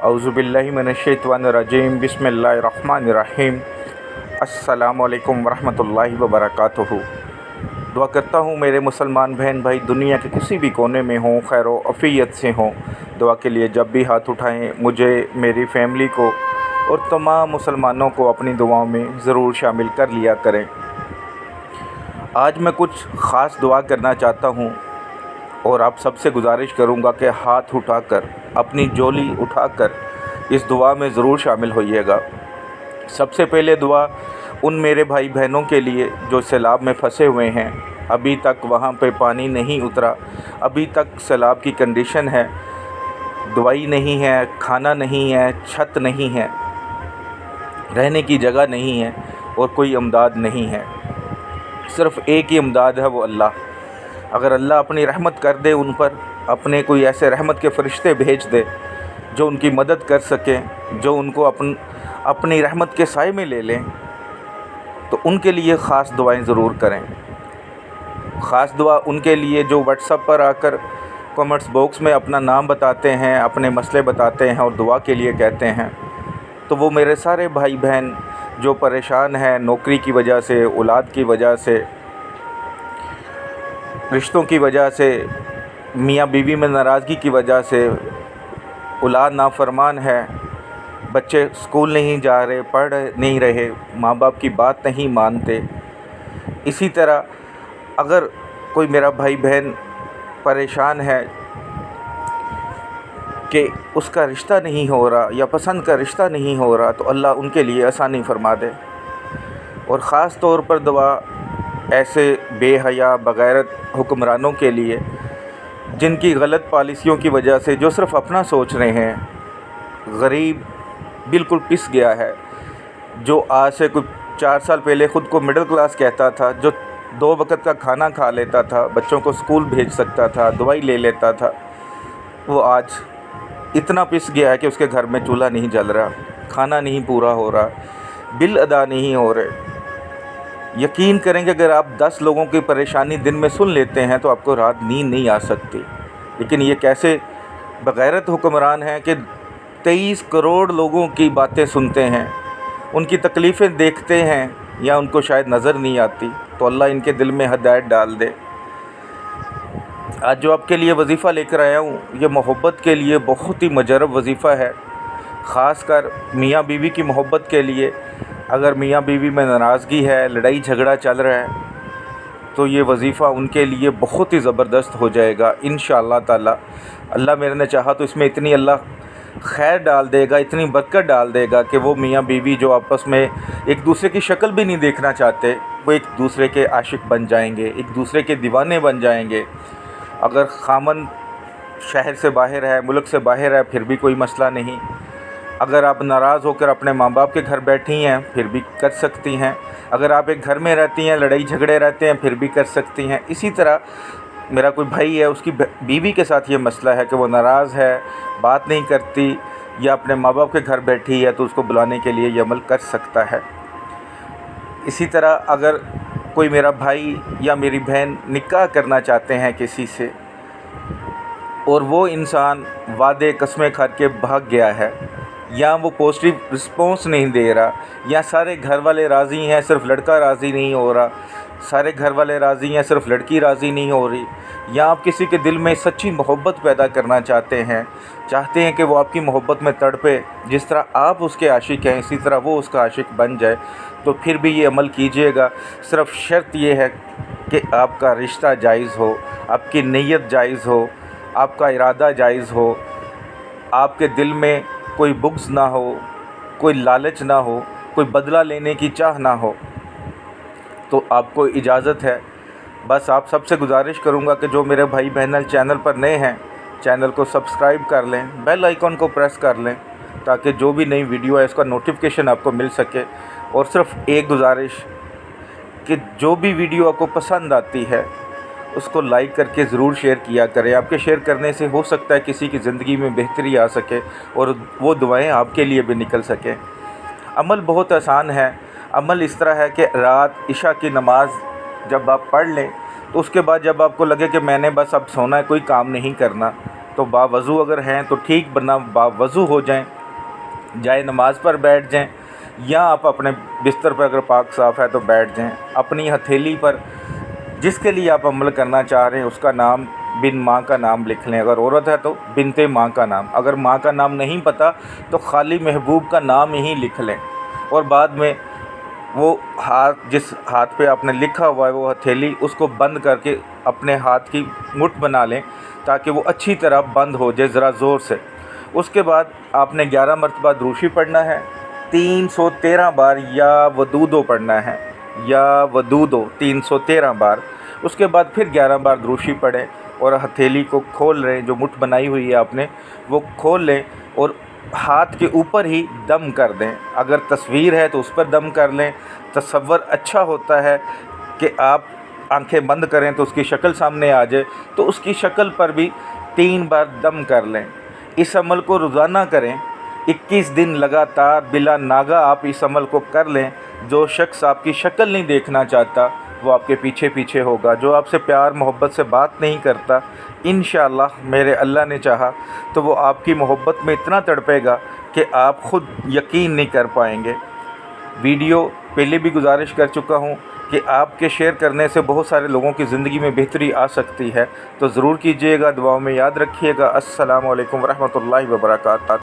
औज़ुबिल्लाहि मिनश्शैतानिर्रजीम बिस्मिल्लाहिर्रहमानिर्रहीम। अस्सलामु अलैकुम वरहमतुल्लाहि वबरकातुहू। दुआ करता हूँ मेरे मुसलमान बहन भाई दुनिया के किसी भी कोने में हों, खैर व अफ़ियत से हों। दुआ के लिए जब भी हाथ उठाएं मुझे, मेरी फ़ैमिली को और तमाम मुसलमानों को अपनी दुआओं में ज़रूर शामिल कर लिया करें। आज मैं कुछ ख़ास दुआ करना चाहता हूँ और आप सबसे गुजारिश करूँगा कि हाथ उठाकर, अपनी झोली उठाकर इस दुआ में ज़रूर शामिल होइएगा। सबसे पहले दुआ उन मेरे भाई बहनों के लिए जो सैलाब में फंसे हुए हैं, अभी तक वहाँ पे पानी नहीं उतरा, अभी तक सैलाब की कंडीशन है, दवाई नहीं है, खाना नहीं है, छत नहीं है, रहने की जगह नहीं है और कोई इमदाद नहीं है। सिर्फ़ एक ही इमदाद है, वो अल्लाह। अगर अल्लाह अपनी रहमत कर दे उन पर, अपने कोई ऐसे रहमत के फ़रिश्ते भेज दे जो उनकी मदद कर सकें, जो उनको अपनी रहमत के साए में ले लें, तो उनके लिए ख़ास दुआएं ज़रूर करें। ख़ास दुआ उनके लिए जो व्हाट्सएप पर आकर कमेंट्स बॉक्स में अपना नाम बताते हैं, अपने मसले बताते हैं और दुआ के लिए कहते हैं। तो वो मेरे सारे भाई बहन जो परेशान हैं नौकरी की वजह से, औलाद की वजह से, रिश्तों की वजह से, मियाँ बीवी में नाराज़गी की वजह से, औलाद नाफरमान है, बच्चे स्कूल नहीं जा रहे, पढ़ नहीं रहे, माँ बाप की बात नहीं मानते। इसी तरह अगर कोई मेरा भाई बहन परेशान है कि उसका रिश्ता नहीं हो रहा या पसंद का रिश्ता नहीं हो रहा, तो अल्लाह उनके लिए आसानी फरमा दे। और ख़ास तौर पर दुआ ऐसे बेहया बग़ैरत हुक्मरानों के लिए जिनकी गलत पॉलिसियों की वजह से, जो सिर्फ़ अपना सोच रहे हैं, गरीब बिल्कुल पिस गया है, जो आज से कुछ 4 साल पहले ख़ुद को मिडिल क्लास कहता था, जो 2 वक़्त का खाना खा लेता था, बच्चों को स्कूल भेज सकता था, दवाई ले लेता था, वो आज इतना पिस गया है कि उसके घर में चूल्हा नहीं जल रहा, खाना नहीं पूरा हो रहा, बिल अदा नहीं हो रहे। यकीन करेंगे अगर आप 10 लोगों की परेशानी दिन में सुन लेते हैं तो आपको रात नींद नहीं आ सकती। लेकिन ये कैसे बग़ैरत हुक्मरान हैं कि 23 करोड़ लोगों की बातें सुनते हैं, उनकी तकलीफ़ें देखते हैं या उनको शायद नज़र नहीं आती। तो अल्लाह इनके दिल में हिदायत डाल दे। आज जो आपके लिए वजीफ़ा लेकर आया हूँ, ये मोहब्बत के लिए बहुत ही मुजरब वजीफ़ा है। ख़ास कर मियाँ बीवी की मोहब्बत के लिए। अगर मियाँ बीवी में नाराज़गी है, लड़ाई झगड़ा चल रहा है, तो ये वजीफ़ा उनके लिए बहुत ही ज़बरदस्त हो जाएगा इंशाअल्लाह ताला। अल्लाह मेरे ने चाहा तो इसमें इतनी अल्लाह खैर डाल देगा, इतनी बरकत डाल देगा कि वो मियाँ बीवी जो आपस में एक दूसरे की शक्ल भी नहीं देखना चाहते, वो एक दूसरे के आशिक बन जाएंगे, एक दूसरे के दीवाने बन जाएंगे। अगर खामन शहर से बाहर है, मुल्क से बाहर है, फिर भी कोई मसला नहीं। अगर आप नाराज़ होकर अपने माँ बाप के घर बैठी हैं, फिर भी कर सकती हैं। अगर आप एक घर में रहती हैं, लड़ाई झगड़े रहते हैं, फिर भी कर सकती हैं। इसी तरह मेरा कोई भाई है, उसकी बीवी के साथ ये मसला है कि वो नाराज़ है, बात नहीं करती या अपने माँ बाप के घर बैठी है, तो उसको बुलाने के लिए ये अमल कर सकता है। इसी तरह अगर कोई मेरा भाई या मेरी बहन निकाह करना चाहते हैं किसी से और वो इंसान वादे कस्में खा के भाग गया है, या वो पॉजिटिव रिस्पॉन्स नहीं दे रहा, या सारे घर वाले राज़ी हैं सिर्फ लड़का राज़ी नहीं हो रहा, सारे घर वाले राज़ी हैं सिर्फ लड़की राज़ी नहीं हो रही, या आप किसी के दिल में सच्ची मोहब्बत पैदा करना चाहते हैं कि वो आपकी मोहब्बत में तड़पे, जिस तरह आप उसके आशिक हैं इसी तरह वो उसका आशिक बन जाए, तो फिर भी ये अमल कीजिएगा। सिर्फ़ शर्त ये है कि आपका रिश्ता जायज़ हो, आपकी नीयत जायज़ हो, आपका इरादा जायज़ हो, आपके दिल में कोई बुग़्ज़ ना हो, कोई लालच ना हो, कोई बदला लेने की चाह ना हो, तो आपको इजाज़त है। बस आप सबसे गुजारिश करूँगा कि जो मेरे भाई बहन चैनल पर नए हैं, चैनल को सब्सक्राइब कर लें, बेल आइकॉन को प्रेस कर लें, ताकि जो भी नई वीडियो है उसका नोटिफिकेशन आपको मिल सके। और सिर्फ़ एक गुजारिश कि जो भी वीडियो आपको पसंद आती है उसको लाइक करके ज़रूर शेयर किया करें। आपके शेयर करने से हो सकता है किसी की ज़िंदगी में बेहतरी आ सके और वो दुआएं आपके लिए भी निकल सकें। अमल बहुत आसान है। अमल इस तरह है कि रात इशा की नमाज़ जब आप पढ़ लें, तो उसके बाद जब आपको लगे कि मैंने बस अब सोना है, कोई काम नहीं करना, तो تو बावज़ू अगर हैं तो ठीक, वरना बावज़ू हो जाएं, जाए नमाज पर बैठ जाएं, या आप अपने बिस्तर पर अगर पाक साफ़ है तो बैठ जाएं। अपनी हथेली पर जिसके लिए आप अमल करना चाह रहे हैं उसका नाम, बिन माँ का नाम लिख लें। अगर औरत है तो बिनते माँ का नाम, अगर माँ का नाम नहीं पता तो खाली महबूब का नाम ही लिख लें। और बाद में वो हाथ, जिस हाथ पे आपने लिखा हुआ है वो हथेली, उसको बंद करके अपने हाथ की मुट्ठ बना लें ताकि वो अच्छी तरह बंद हो जाए ज़रा ज़ोर से। उसके बाद आपने 11 मरतबा द्रूशी पढ़ना है, 313 बार या वदूदो पढ़ना है, या वदूदो 313 बार। उसके बाद फिर 11 बार द्रूशी पढ़ें और हथेली को खोल लें, जो मुट्ठ बनाई हुई है आपने वो खोल लें और हाथ के ऊपर ही दम कर दें। अगर तस्वीर है तो उस पर दम कर लें। तसव्वुर अच्छा होता है कि आप आंखें बंद करें तो उसकी शक्ल सामने आ जाए, तो उसकी शक्ल पर भी 3 बार दम कर लें। इस अमल को रोज़ाना करें, 21 दिन लगातार बिला नागा आप इस अमल को कर लें। जो शख्स आपकी शक्ल नहीं देखना चाहता वो आपके पीछे पीछे होगा, जो आपसे प्यार मोहब्बत से बात नहीं करता, इंशाअल्लाह मेरे अल्लाह ने चाहा तो वो आपकी मोहब्बत में इतना तड़पेगा कि आप ख़ुद यकीन नहीं कर पाएंगे। वीडियो पहले भी गुजारिश कर चुका हूँ कि आपके शेयर करने से बहुत सारे लोगों की ज़िंदगी में बेहतरी आ सकती है, तो ज़रूर कीजिएगा। दुआओं में याद रखिएगा। अस्सलामु अलैकुम वरहमतुल्लाहि वबरकातुहू।